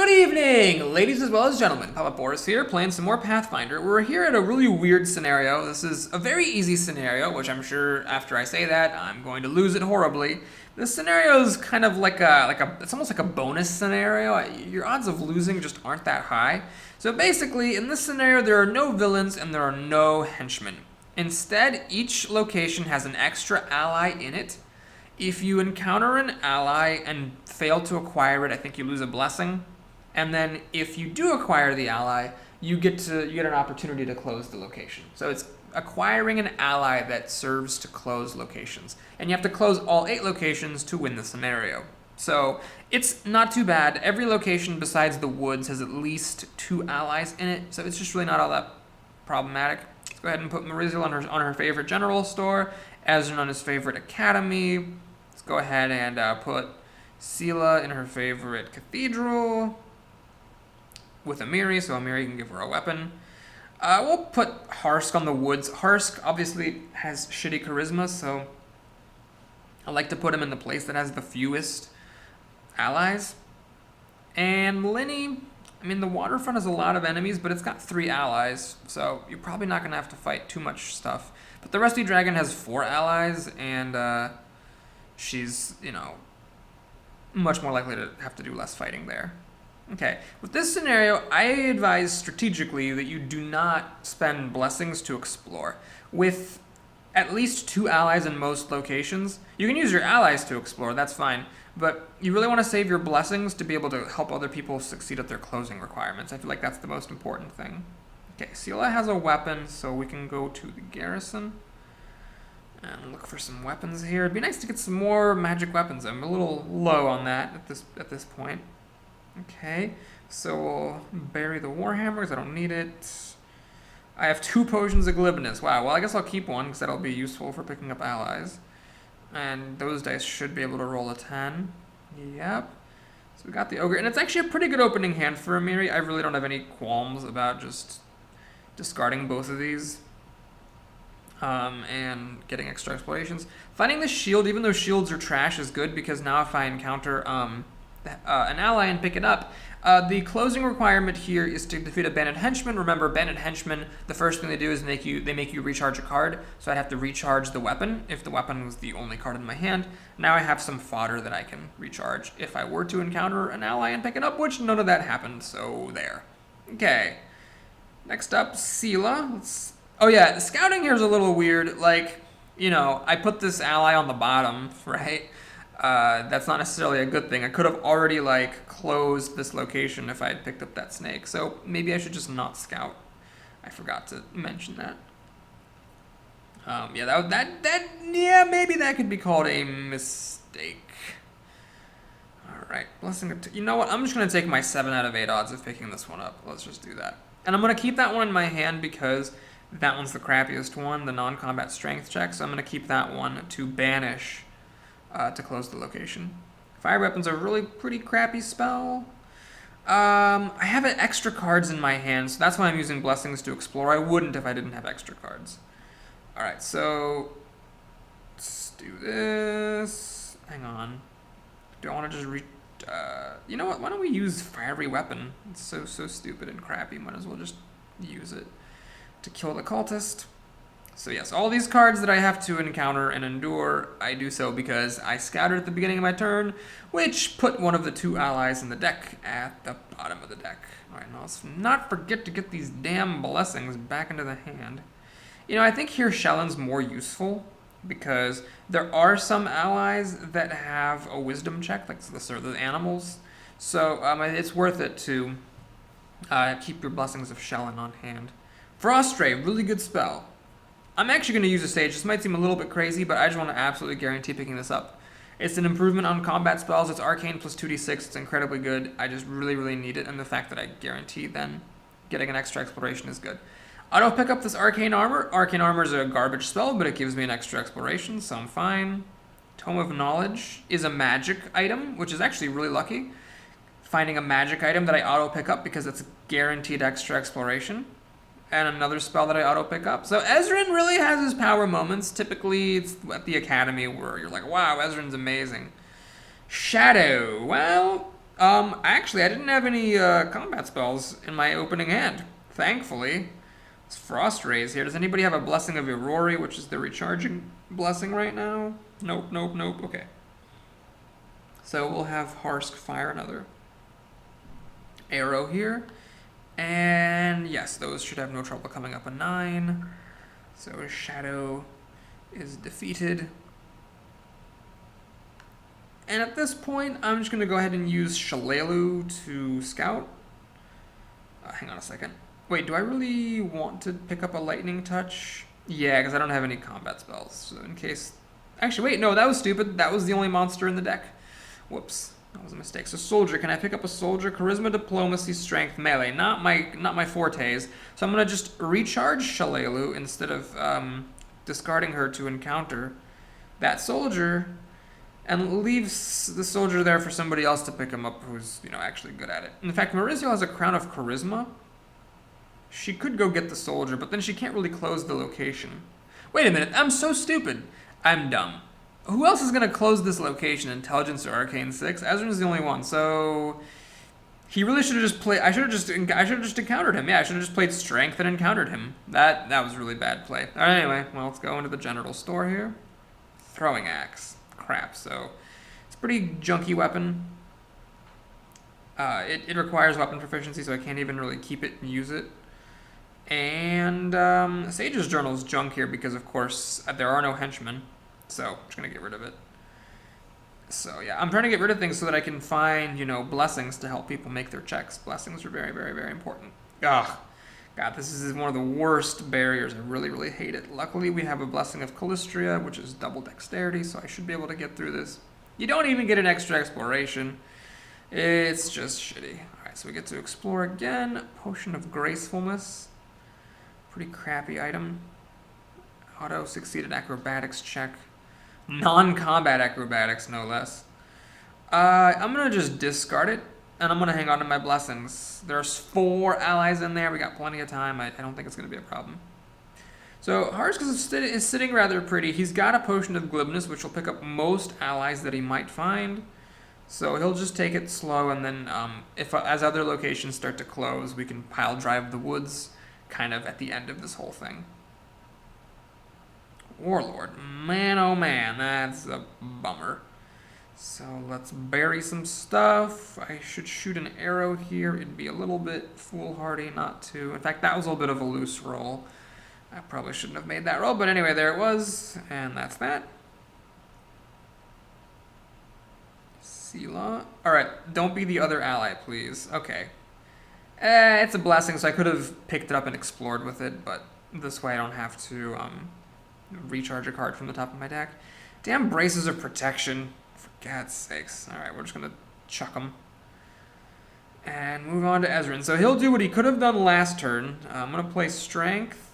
Good evening, ladies as well as gentlemen. Papa Boris here, playing some more Pathfinder. We're here at a really weird scenario. This is a very easy scenario, which I'm sure after I say that, I'm going to lose it horribly. This scenario is kind of it's almost like a bonus scenario. Your odds of losing just aren't that high. So basically, in this scenario, there are no villains and there are no henchmen. Instead, each location has an extra ally in it. If you encounter an ally and fail to acquire it, I think you lose a blessing. And then if you do acquire the ally, you get an opportunity to close the location. So it's acquiring an ally that serves to close locations. And you have to close all 8 locations to win the scenario. So it's not too bad. Every location besides the woods has at least 2 allies in it. So it's just really not all that problematic. Let's go ahead and put Marizal on her favorite general store, Ezrin on his favorite academy. Let's go ahead and put Sela in her favorite cathedral with Amiri, so Amiri can give her a weapon. We'll put Harsk on the woods. Harsk obviously has shitty charisma, so I like to put him in the place that has the fewest allies. And Linny, I mean, the Waterfront has a lot of enemies, but it's got 3 allies, so you're probably not going to have to fight too much stuff. But the Rusty Dragon has 4 allies, and she's, much more likely to have to do less fighting there. Okay, with this scenario, I advise strategically that you do not spend blessings to explore. With at least 2 allies in most locations, you can use your allies to explore, that's fine, but you really want to save your blessings to be able to help other people succeed at their closing requirements. I feel like that's the most important thing. Okay, Sela has a weapon, so we can go to the Garrison and look for some weapons here. It'd be nice to get some more magic weapons. I'm a little low on that at this point. Okay, so we'll bury the Warhammers. I don't need it. I have 2 potions of glibness. Wow, well, I guess I'll keep one because that'll be useful for picking up allies. And those dice should be able to roll a 10. Yep. So we got the Ogre. And it's actually a pretty good opening hand for Amiri. I really don't have any qualms about just discarding both of these. And getting extra explorations. Finding the shield, even though shields are trash, is good because now if I encounter an ally and pick it up, the closing requirement here is to defeat a bandit henchman. Remember, bandit henchmen, the first thing they do is they make you recharge a card, so I'd have to recharge the weapon if the weapon was the only card in my hand. Now I have some fodder that I can recharge if I were to encounter an ally and pick it up, which none of that happened, so there. Okay, next up, Sela. Oh yeah, scouting here is a little weird. Like, I put this ally on the bottom, right? That's not necessarily a good thing. I could have already, closed this location if I had picked up that snake. So maybe I should just not scout. I forgot to mention that. Yeah, maybe that could be called a mistake. Alright, blessing. You know what? I'm just going to take my 7 out of 8 odds of picking this one up. Let's just do that. And I'm going to keep that one in my hand because that one's the crappiest one, the non-combat strength check. So I'm going to keep that one to banish to close the location. Fire weapons are a really pretty crappy spell. I have extra cards in my hand, so that's why I'm using blessings to explore. I wouldn't if I didn't have extra cards. Alright, so let's do this. Hang on. Do I want to just you know what? Why don't we use fiery weapon? It's so stupid and crappy. Might as well just use it to kill the cultist. So yes, all these cards that I have to encounter and endure, I do so because I scouted at the beginning of my turn, which put one of the 2 allies in the deck at the bottom of the deck. Alright, now let's not forget to get these damn blessings back into the hand. I think here Shellen's more useful because there are some allies that have a wisdom check, like the animals. So it's worth it to keep your blessings of Shellen on hand. Frost Ray, really good spell. I'm actually going to use a stage. This might seem a little bit crazy, but I just want to absolutely guarantee picking this up. It's an improvement on combat spells. It's arcane plus 2d6. It's incredibly good. I just really, really need it, and the fact that I guarantee then getting an extra exploration is good. Auto pick up this arcane armor. Arcane armor is a garbage spell, but it gives me an extra exploration, so I'm fine. Tome of Knowledge is a magic item, which is actually really lucky. Finding a magic item that I auto pick up because it's guaranteed extra exploration. And another spell that I auto pick up. So Ezrin really has his power moments. Typically, it's at the academy where you're like, wow, Ezrin's amazing. Shadow. Well, Actually, I didn't have any combat spells in my opening hand. Thankfully. It's Frost Rays here. Does anybody have a Blessing of Aurora, which is the recharging blessing right now? Nope, nope, nope. Okay. So we'll have Harsk fire another arrow here. And yes, those should have no trouble coming up a 9. So Shadow is defeated. And at this point, I'm just going to go ahead and use Shalelu to scout. Hang on a second. Wait, do I really want to pick up a lightning touch? Yeah, because I don't have any combat spells. So in case... Actually, wait, no, that was stupid. That was the only monster in the deck. Whoops, that was a mistake. So soldier, can I pick up a soldier? Charisma, diplomacy, strength, melee. Not my fortes. So I'm going to just recharge Shalelu instead of discarding her to encounter that soldier, and leaves the soldier there for somebody else to pick him up who's, actually good at it. In fact, Maurizio has a crown of charisma. She could go get the soldier, but then she can't really close the location. Wait a minute, I'm so stupid. I'm dumb. Who else is going to close this location? Intelligence or Arcane 6? Ezrin's the only one, so... He really should have just played... I should have just encountered him. Yeah, I should have just played Strength and encountered him. That was really bad play. All right, anyway, well, let's go into the general store here. Throwing axe. Crap, so... It's a pretty junky weapon. It requires weapon proficiency, so I can't even really keep it and use it. And Sage's Journal is junk here because, of course, there are no henchmen. So I'm just going to get rid of it. So, yeah, I'm trying to get rid of things so that I can find, blessings to help people make their checks. Blessings are very, very, very important. Ugh. God, this is one of the worst barriers. I really, really hate it. Luckily, we have a Blessing of Callistria, which is double dexterity, so I should be able to get through this. You don't even get an extra exploration. It's just shitty. All right, so we get to explore again. Potion of Gracefulness. Pretty crappy item. Auto succeeded acrobatics check. Non-combat acrobatics, no less. I'm going to just discard it, and I'm going to hang on to my blessings. There's 4 allies in there. We got plenty of time. I don't think it's going to be a problem. So Harsk is sitting rather pretty. He's got a Potion of Glibness, which will pick up most allies that he might find. So he'll just take it slow, and then as other locations start to close, we can pile drive the woods kind of at the end of this whole thing. Warlord. Man, oh man, that's a bummer. So let's bury some stuff. I should shoot an arrow here. It'd be a little bit foolhardy not to. In fact, that was a little bit of a loose roll. I probably shouldn't have made that roll, but anyway, there it was. And that's that. Sela. Alright, don't be the other ally, please. Okay. It's a blessing, so I could have picked it up and explored with it, but this way I don't have to recharge a card from the top of my deck. Damn Braces of Protection. For God's sakes. Alright, we're just going to chuck them. And move on to Ezrin. So he'll do what he could have done last turn. I'm going to play Strength.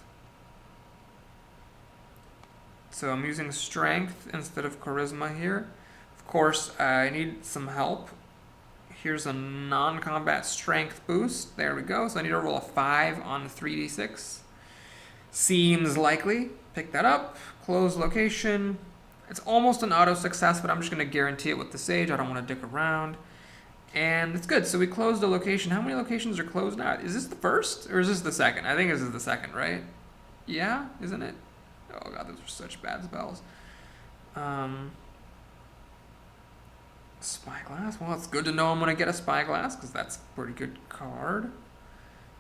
So I'm using Strength instead of Charisma here. Of course, I need some help. Here's a non-combat Strength boost. There we go. So I need to roll a 5 on 3d6. Seems likely. Pick that up. Close location. It's almost an auto success, but I'm just going to guarantee it with the Sage. I don't want to dick around. And it's good. So we closed a location. How many locations are closed now? Is this the first or is this the second? I think this is the second, right? Yeah, isn't it? Oh god, those are such bad spells. Spyglass. Well, it's good to know I'm going to get a Spyglass because that's a pretty good card.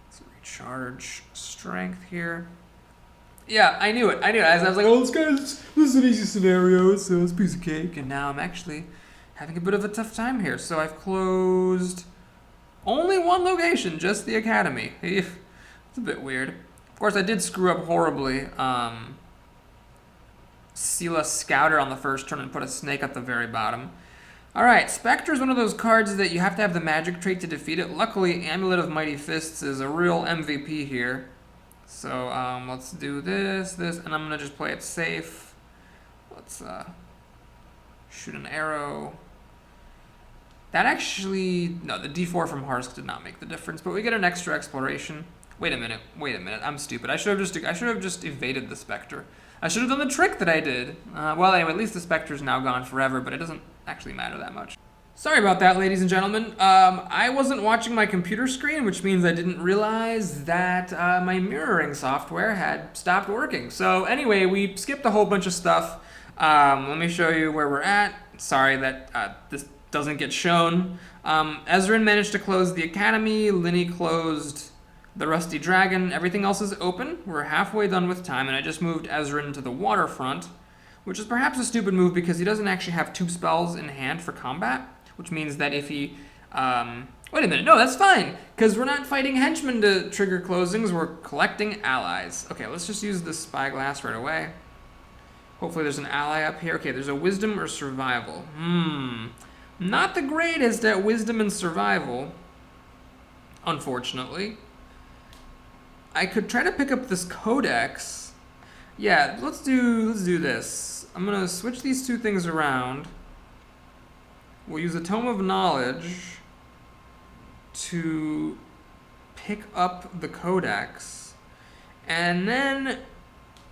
Let's recharge Strength here. Yeah, I knew it. I was like, oh, this is an easy scenario. It's a piece of cake. And now I'm actually having a bit of a tough time here. So I've closed only one location, just the Academy. It's a bit weird. Of course, I did screw up horribly. Sela Scouter on the first turn and put a snake at the very bottom. Alright, Spectre is one of those cards that you have to have the magic trait to defeat it. Luckily, Amulet of Mighty Fists is a real MVP here. So, let's do this, and I'm going to just play it safe. Let's shoot an arrow. That actually... No, the D4 from Harsk did not make the difference, but we get an extra exploration. Wait a minute, I'm stupid. I should have just evaded the Spectre. I should have done the trick that I did. Well, anyway, at least the Spectre's now gone forever, but it doesn't actually matter that much. Sorry about that, ladies and gentlemen. I wasn't watching my computer screen, which means I didn't realize that my mirroring software had stopped working. So anyway, we skipped a whole bunch of stuff. Let me show you where we're at. Sorry that this doesn't get shown. Ezrin managed to close the academy. Linny closed the Rusty Dragon. Everything else is open. We're halfway done with time, and I just moved Ezrin to the Waterfront, which is perhaps a stupid move because he doesn't actually have 2 spells in hand for combat, which means that if he... wait a minute, no, that's fine, because we're not fighting henchmen to trigger closings, we're collecting allies. Okay, let's just use the spyglass right away. Hopefully there's an ally up here. Okay, there's a wisdom or survival. Not the greatest at wisdom and survival, unfortunately. I could try to pick up this codex. Yeah, let's do this. I'm gonna switch these 2 things around. We'll use a Tome of Knowledge to pick up the codex, and then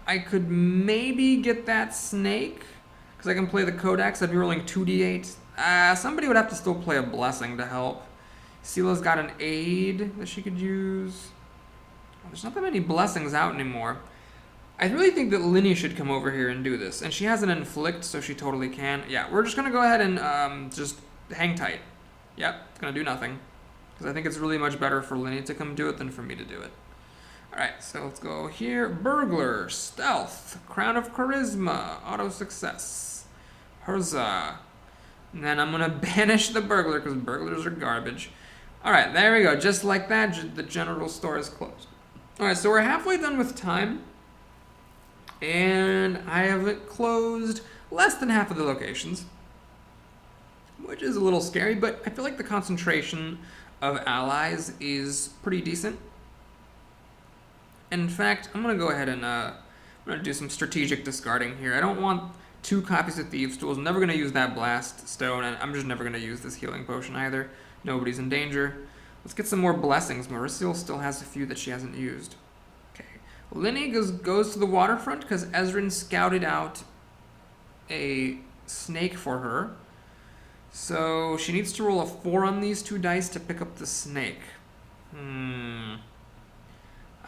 I could maybe get that snake because I can play the codex. I'd be rolling 2d8. Somebody would have to still play a blessing to help. Sila's got an aid that she could use. There's not that many blessings out anymore. I really think that Linny should come over here and do this. And she has an inflict, so she totally can. Yeah, we're just going to go ahead and just hang tight. Yep, it's going to do nothing. Because I think it's really much better for Linny to come do it than for me to do it. Alright, so let's go here. Burglar, Stealth, Crown of Charisma, Auto Success, Huzzah. And then I'm going to banish the burglar because burglars are garbage. Alright, there we go. Just like that, the general store is closed. Alright, so we're halfway done with time. And I have closed less than half of the locations, which is a little scary, but I feel like the concentration of allies is pretty decent. In fact, I'm going to go ahead and I'm going to do some strategic discarding here. I don't want 2 copies of Thieves' Tools. I'm never going to use that Blast Stone, and I'm just never going to use this healing potion either. Nobody's in danger. Let's get some more blessings. Mauricio still has a few that she hasn't used. Okay. Linny goes to the Waterfront because Ezrin scouted out a snake for her. So she needs to roll a 4 on these 2 dice to pick up the snake. I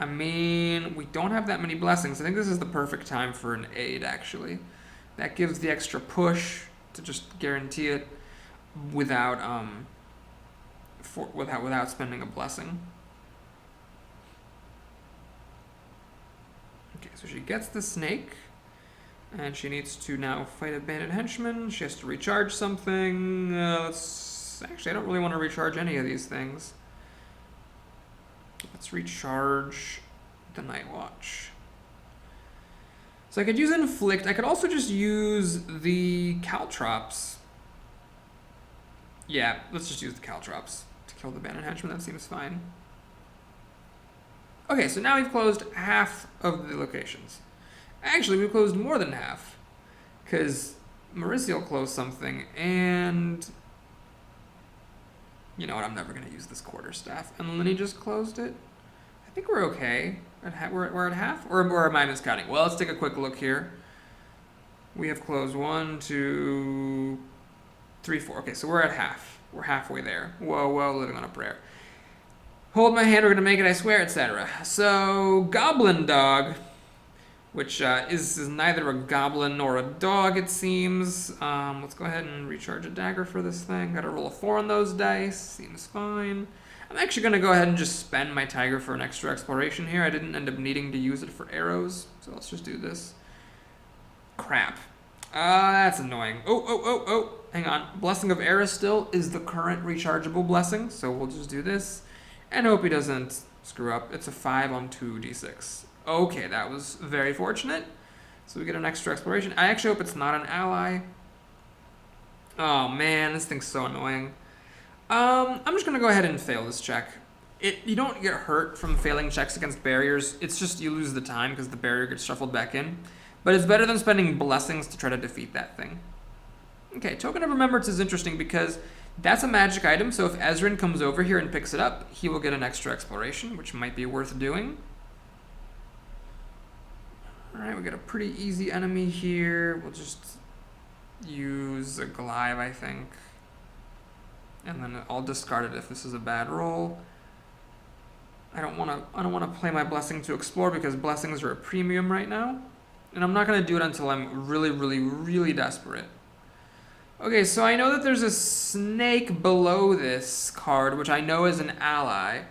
mean, we don't have that many blessings. I think this is the perfect time for an aid, actually. That gives the extra push to just guarantee it without without spending a blessing. Okay, so she gets the snake, and she needs to now fight a bandit henchman. She has to recharge something. Actually, I don't really want to recharge any of these things. Let's recharge the Night Watch. So I could use Inflict. I could also just use the Caltrops. Yeah, let's just use the Caltrops to kill the bandit henchman. That seems fine. Okay, so now we've closed half of the locations. Actually, we've closed more than half, because Mauricio closed something, and you know what? I'm never going to use this quarterstaff. And Linny just closed it. I think we're okay. We're at half? Or am I miscounting? Well, let's take a quick look here. We have closed 1, 2, 3, 4. Okay, so we're at half. We're halfway there. Whoa, living on a prayer. Hold my hand, we're going to make it, I swear, etc. So, Goblin Dog, which is neither a goblin nor a dog, it seems. Let's go ahead and recharge a dagger for this thing. Gotta roll a 4 on those dice. Seems fine. I'm actually going to go ahead and just spend my tiger for an extra exploration here. I didn't end up needing to use it for arrows, so let's just do this. Crap. That's annoying. Oh. Hang on. Blessing of Aristil is the current rechargeable blessing, so we'll just do this. And hope he doesn't screw up. It's a 5 on 2d6. Okay, that was very fortunate. So we get an extra exploration. I actually hope it's not an ally. Oh man, this thing's so annoying. I'm just going to go ahead and fail this check. You don't get hurt from failing checks against barriers. It's just you lose the time because the barrier gets shuffled back in. But it's better than spending blessings to try to defeat that thing. Okay, Token of Remembrance is interesting because that's a magic item, so if Ezrin comes over here and picks it up, he will get an extra exploration, which might be worth doing. Alright, we got a pretty easy enemy here. We'll just use a Goliath, I think. And then I'll discard it if this is a bad roll. I don't want to play my blessing to explore because blessings are a premium right now. And I'm not going to do it until I'm really, really, really desperate. Okay, so I know that there's a snake below this card, which I know is an ally.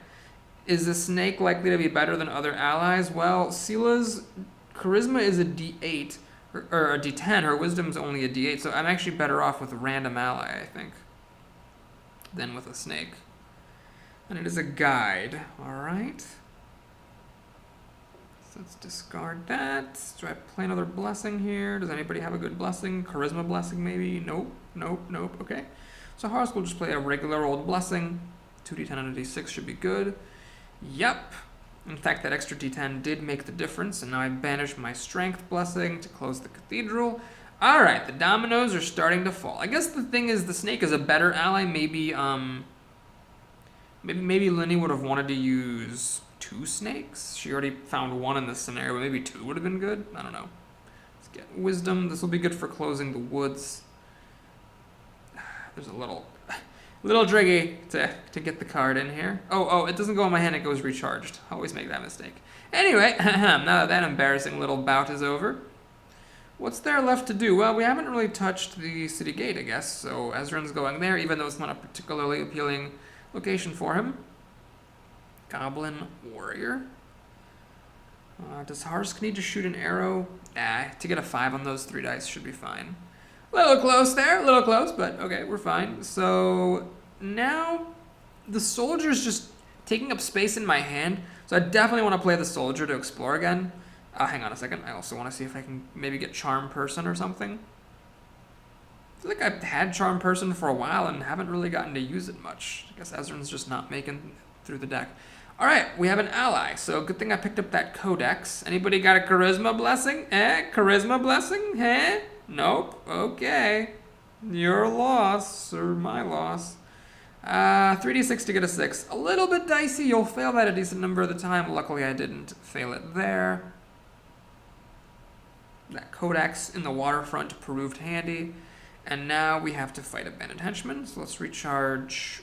Is the snake likely to be better than other allies? Well, Sela's charisma is a D8, or a D10. Her wisdom's only a D8, so I'm actually better off with a random ally, I think, than with a snake. And it is a guide. All right. So let's discard that. Do I play another blessing here? Does anybody have a good blessing? Charisma blessing, maybe? Nope, nope, nope. Okay. So Horus will just play a regular old blessing. 2d10 and a d6 should be good. Yep. In fact, that extra d10 did make the difference, and now I banish my strength blessing to close the cathedral. All right, the dominoes are starting to fall. I guess the thing is the snake is a better ally. Maybe Linny would have wanted to use 2 snakes. She already found 1 in this scenario, but maybe 2 would have been good. I don't know. Let's get wisdom. This will be good for closing the woods. There's a little tricky to get the card in here. Oh, it doesn't go in my hand, it goes recharged. I always make that mistake. Anyway, now that that embarrassing little bout is over, what's there left to do? Well, we haven't really touched the city gate, I guess, so Ezran's going there, even though it's not a particularly appealing location for him. Goblin warrior. Does Harsk need to shoot an arrow? To get a 5 on those 3 dice should be fine. A little close there, a little close, but okay, we're fine. So now the soldier's just taking up space in my hand, so I definitely want to play the soldier to explore again. Hang on a second, I also want to see if I can maybe get Charm Person or something. I feel like I've had Charm Person for a while and haven't really gotten to use it much. I guess Ezran's just not making through the deck. Alright, we have an ally, so good thing I picked up that codex. Anybody got a charisma blessing? Charisma blessing? Nope. Okay. Your loss, or my loss. 3d6 to get a 6. A little bit dicey. You'll fail that a decent number of the time. Luckily, I didn't fail it there. That codex in the Waterfront proved handy. And now we have to fight a banded henchman. So let's recharge.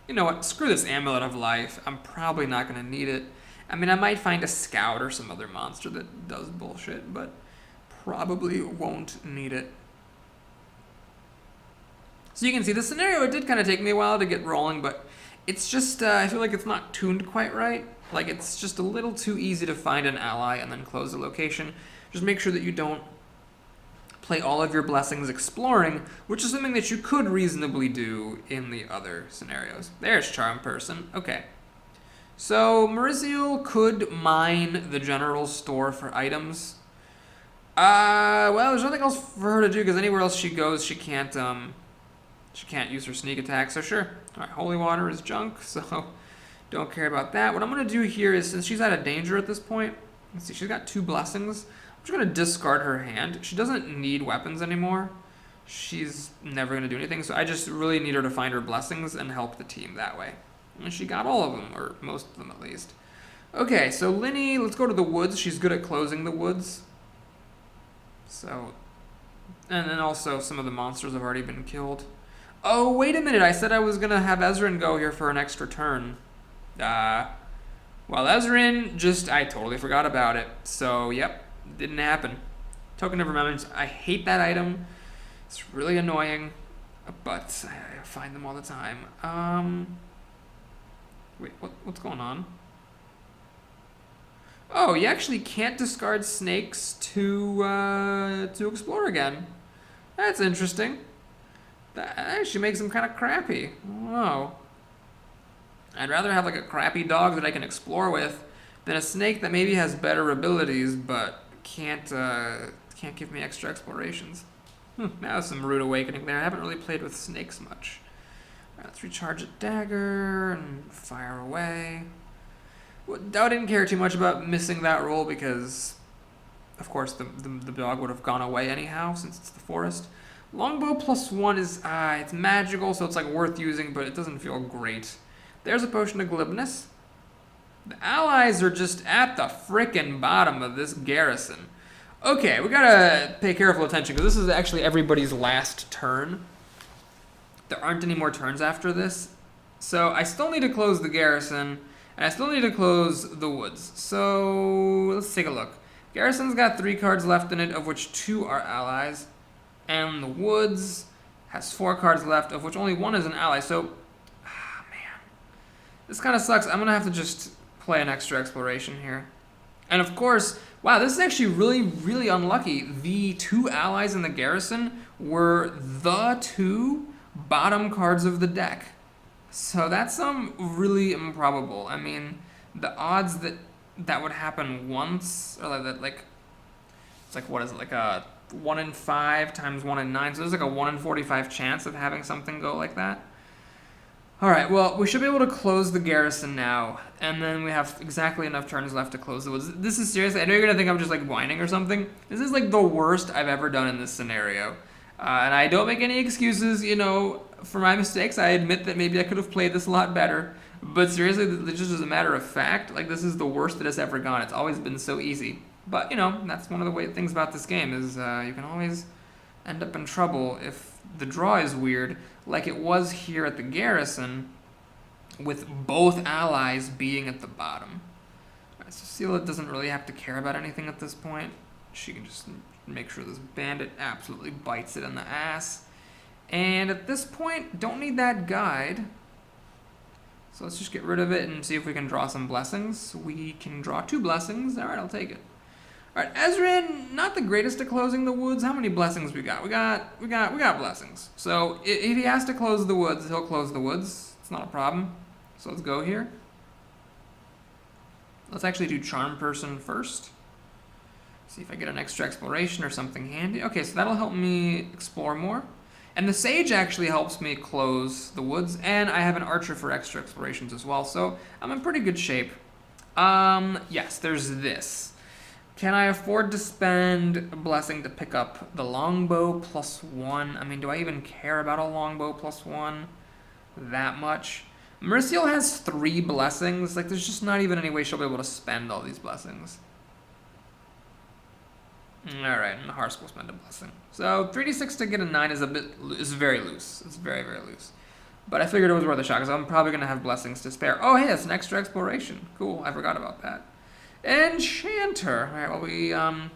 You know what? Screw this Amulet of Life. I'm probably not going to need it. I mean, I might find a scout or some other monster that does bullshit, but probably won't need it. So you can see the scenario, it did kind of take me a while to get rolling, but it's just, I feel like it's not tuned quite right. Like, it's just a little too easy to find an ally and then close the location. Just make sure that you don't play all of your blessings exploring, which is something that you could reasonably do in the other scenarios. There's Charm Person. Okay. So Mariziel could mine the general store for items. Well, there's nothing else for her to do because anywhere else she goes, she can't use her sneak attack. So sure. All right, holy water is junk, so don't care about that. What I'm gonna do here is, since she's out of danger at this point, let's see, she's got 2 blessings. I'm just gonna discard her hand. She doesn't need weapons anymore. She's never gonna do anything, so I just really need her to find her blessings and help the team that way. And she got all of them, or most of them at least. Okay, so Linny, let's go to the woods. She's good at closing the woods. So, and then also some of the monsters have already been killed. Oh, wait a minute. I said I was going to have Ezran go here for an extra turn. Well, Ezran I totally forgot about it. So, yep, didn't happen. Token of Remembrance. I hate that item. It's really annoying, but I find them all the time. Wait, what's going on? Oh, you actually can't discard snakes to explore again. That's interesting. That actually makes them kind of crappy. Oh. I'd rather have like a crappy dog that I can explore with than a snake that maybe has better abilities but can't give me extra explorations. That was some rude awakening there. I haven't really played with snakes much. All right, let's recharge a dagger and fire away. I didn't care too much about missing that roll because, of course, the dog would have gone away anyhow since it's the forest. Longbow +1 is, it's magical, so it's like worth using, but it doesn't feel great. There's a potion of glibness. The allies are just at the frickin' bottom of this garrison. Okay, we gotta pay careful attention because this is actually everybody's last turn. there aren't any more turns after this. So I still need to close the garrison, and I still need to close the woods. So let's take a look. Garrison's got 3 cards left in it, of which 2 are allies. And the woods has 4 cards left, of which only 1 is an ally. So, man. This kind of sucks. I'm going to have to just play an extra exploration here. And of course, wow, this is actually really, really unlucky. The 2 allies in the garrison were the 2 bottom cards of the deck. So that's really improbable. I mean, the odds that would happen once, or that like, it's like, what is it, like a 1 in 5 times 1 in 9, so there's like a 1 in 45 chance of having something go like that. Alright, well, we should be able to close the garrison now, and then we have exactly enough turns left to close the woods. This is seriously, I know you're gonna think I'm just like whining or something. This is like the worst I've ever done in this scenario. And I don't make any excuses, you know, for my mistakes. I admit that maybe I could have played this a lot better. But seriously, just as a matter of fact, like, this is the worst that it's ever gone. It's always been so easy. But, you know, that's one of the things about this game is you can always end up in trouble if the draw is weird, like it was here at the garrison, with both allies being at the bottom. Right, so Sela doesn't really have to care about anything at this point. She can just make sure this bandit absolutely bites it in the ass. And at this point, don't need that guide. So let's just get rid of it and see if we can draw some blessings. We can draw 2 blessings. All right, I'll take it. All right, Ezrin, not the greatest at closing the woods. How many blessings we got? We got blessings. So if he has to close the woods, he'll close the woods. It's not a problem. So let's go here. Let's actually do Charm Person first. See if I get an extra exploration or something handy. Okay, so that'll help me explore more. And the Sage actually helps me close the woods, and I have an Archer for extra explorations as well, so I'm in pretty good shape. Yes, there's this. Can I afford to spend a blessing to pick up the longbow +1? I mean, do I even care about a longbow +1 that much? Merciel has 3 blessings. Like, there's just not even any way she'll be able to spend all these blessings. Alright, and Harsk will spend a blessing. So 3d6 to get a 9 is very loose. It's very, very loose. But I figured it was worth a shot because I'm probably going to have blessings to spare. Oh, hey, that's an extra exploration. Cool, I forgot about that. Enchanter. Alright, well,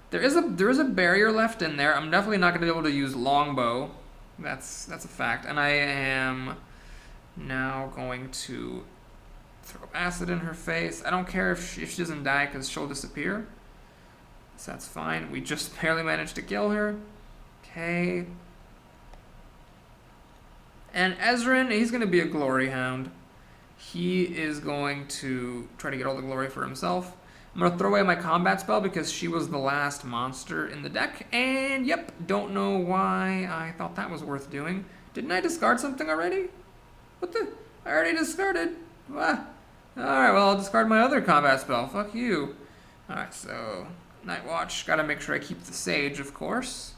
there is a barrier left in there. I'm definitely not going to be able to use longbow. That's a fact. And I am now going to throw acid in her face. I don't care if she doesn't die because she'll disappear. So that's fine. We just barely managed to kill her. Okay. And Ezrin, he's going to be a glory hound. He is going to try to get all the glory for himself. I'm going to throw away my combat spell because she was the last monster in the deck. And yep, don't know why I thought that was worth doing. Didn't I discard something already? What the? I already discarded. Ah. Alright, well, I'll discard my other combat spell. Fuck you. Alright, so Night Watch. Gotta make sure I keep the Sage, of course.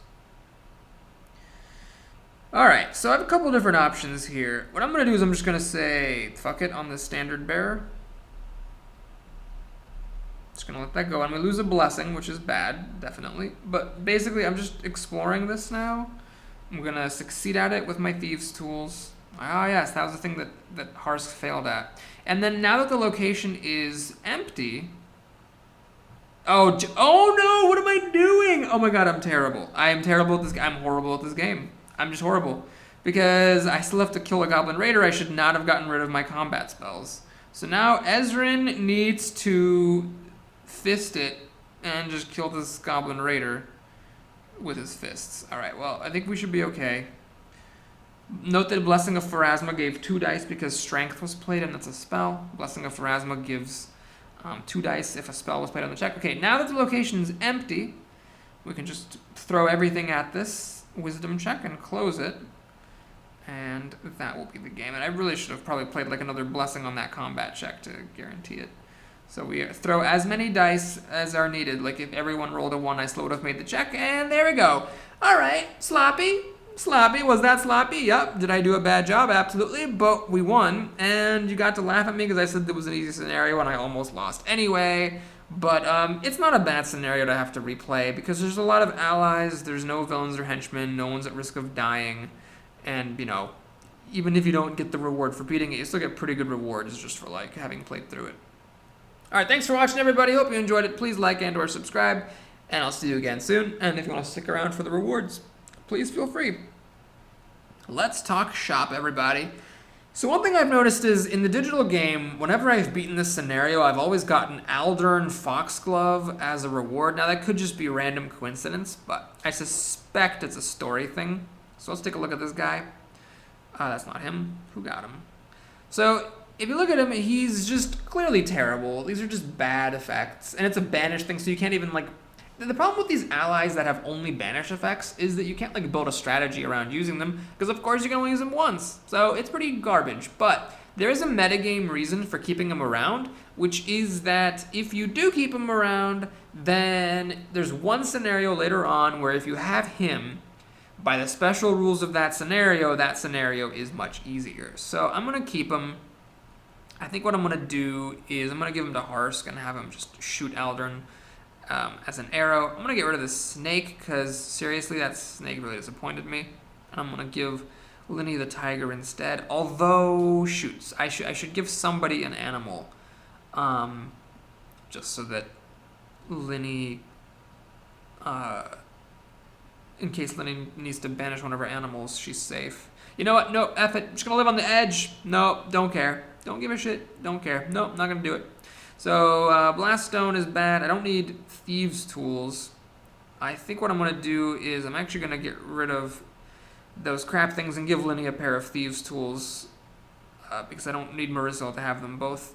Alright, so I have a couple different options here. What I'm going to do is I'm just going to say, fuck it, on the Standard Bearer. Just going to let that go. I'm going to lose a blessing, which is bad, definitely. But basically, I'm just exploring this now. I'm going to succeed at it with my Thieves' Tools. Ah, yes, that was the thing that Harsk failed at. And then now that the location is empty... Oh no, what am I doing? Oh my god, I'm terrible. I am terrible at this game. I'm horrible at this game. I'm just horrible. Because I still have to kill a Goblin Raider, I should not have gotten rid of my combat spells. So now Ezrin needs to fist it and just kill this Goblin Raider with his fists. Alright, well, I think we should be okay. Note that Blessing of Pharasma gave 2 dice because Strength was played and that's a spell. Blessing of Pharasma gives 2 dice if a spell was played on the check. Okay, now that the location is empty, we can just throw everything at this Wisdom check and close it. And that will be the game. And I really should have probably played like another Blessing on that combat check to guarantee it. So we throw as many dice as are needed. Like if everyone rolled a 1, I still would have made the check. And there we go. Alright, sloppy. Sloppy. Was that sloppy? Yep. Did I do a bad job? Absolutely. But we won. And you got to laugh at me because I said it was an easy scenario and I almost lost anyway. But it's not a bad scenario to have to replay because there's a lot of allies, there's no villains or henchmen, no one's at risk of dying, and, you know, even if you don't get the reward for beating it, you still get pretty good rewards just for like having played through it. Alright, thanks for watching, everybody. Hope you enjoyed it. Please like and or subscribe, and I'll see you again soon. And if you want to stick around for the rewards, please feel free. Let's talk shop, everybody. So one thing I've noticed is in the digital game, whenever I've beaten this scenario, I've always gotten Aldern Foxglove as a reward. Now that could just be random coincidence, but I suspect it's a story thing. So let's take a look at this guy. That's not him. Who got him? So if you look at him, he's just clearly terrible. These are just bad effects, and it's a banish thing, so you can't even like... The problem with these allies that have only banish effects is that you can't like build a strategy around using them, because of course you can only use them once. So it's pretty garbage, but there is a metagame reason for keeping them around, which is that if you do keep them around, then there's one scenario later on where if you have him, by the special rules of that scenario is much easier. So I'm going to keep him. I think what I'm going to do is I'm going to give him to Harsk and have him just shoot Aldern as an arrow. I'm going to get rid of the snake because, seriously, that snake really disappointed me. And I'm going to give Linny the tiger instead. Although, shoots, I should give somebody an animal. Just so that Linny, in case Linny needs to banish one of her animals, she's safe. You know what? No, F it. I'm just going to live on the edge. No, don't care. Don't give a shit. Don't care. Nope, not going to do it. So, Blast Stone is bad. I don't need Thieves' Tools. I think what I'm going to do is I'm actually going to get rid of those crap things and give Linny a pair of Thieves' Tools. Because I don't need Marisol to have them both.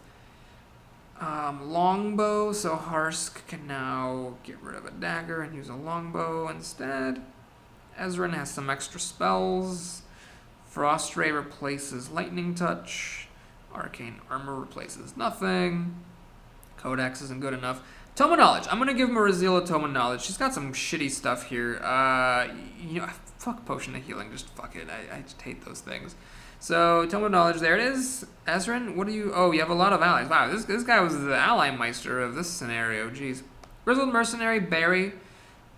Longbow, so Harsk can now get rid of a dagger and use a longbow instead. Ezrin has some extra spells. Frost Ray replaces Lightning Touch. Arcane Armor replaces nothing. Codex isn't good enough. Tome of Knowledge. I'm going to give Marizil a Tome of Knowledge. She's got some shitty stuff here. You know, fuck Potion of Healing. Just fuck it. I just hate those things. So, Tome of Knowledge. There it is. Ezrin, what do you... Oh, you have a lot of allies. Wow, this guy was the ally meister of this scenario. Jeez. Grizzled Mercenary, Barry.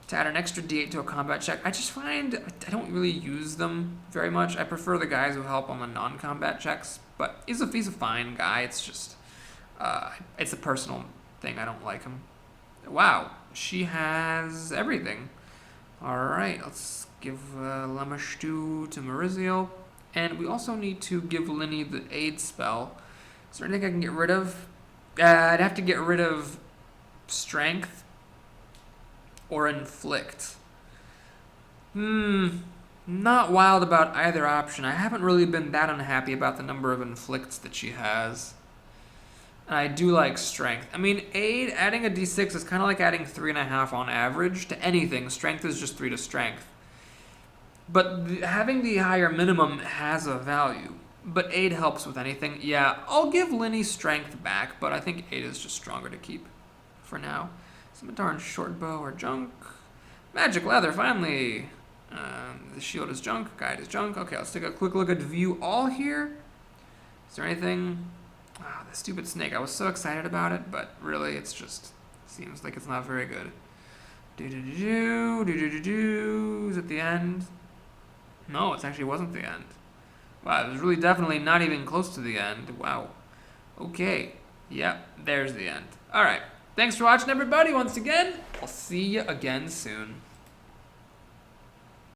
To add an extra D8 to a combat check. I just find I don't really use them very much. I prefer the guys who help on the non-combat checks. But he's a fine guy. It's just... it's a personal thing. I don't like him. Wow, she has everything. Alright, let's give Lemashtu to Marizio. And we also need to give Linny the aid spell. Is there anything I can get rid of? I'd have to get rid of Strength or Inflict. Not wild about either option. I haven't really been that unhappy about the number of Inflicts that she has. And I do like Strength. I mean, aid, adding a d6 is kind of like adding 3.5 on average to anything. Strength is just 3 to Strength. But having the higher minimum has a value. But aid helps with anything. Yeah, I'll give Linny Strength back, but I think aid is just stronger to keep for now. Scimitar and Shortbow are junk. Magic Leather, finally. The shield is junk. Guide is junk. Okay, let's take a quick look at View All here. Is there anything... Ah, the stupid snake. I was so excited about it, but really it's just seems like it's not very good. Do-do-do-do, is it the end? No, it actually wasn't the end. Wow, it was really definitely not even close to the end. Wow. Okay. Yep, there's the end. Alright. Thanks for watching, everybody, once again. I'll see you again soon.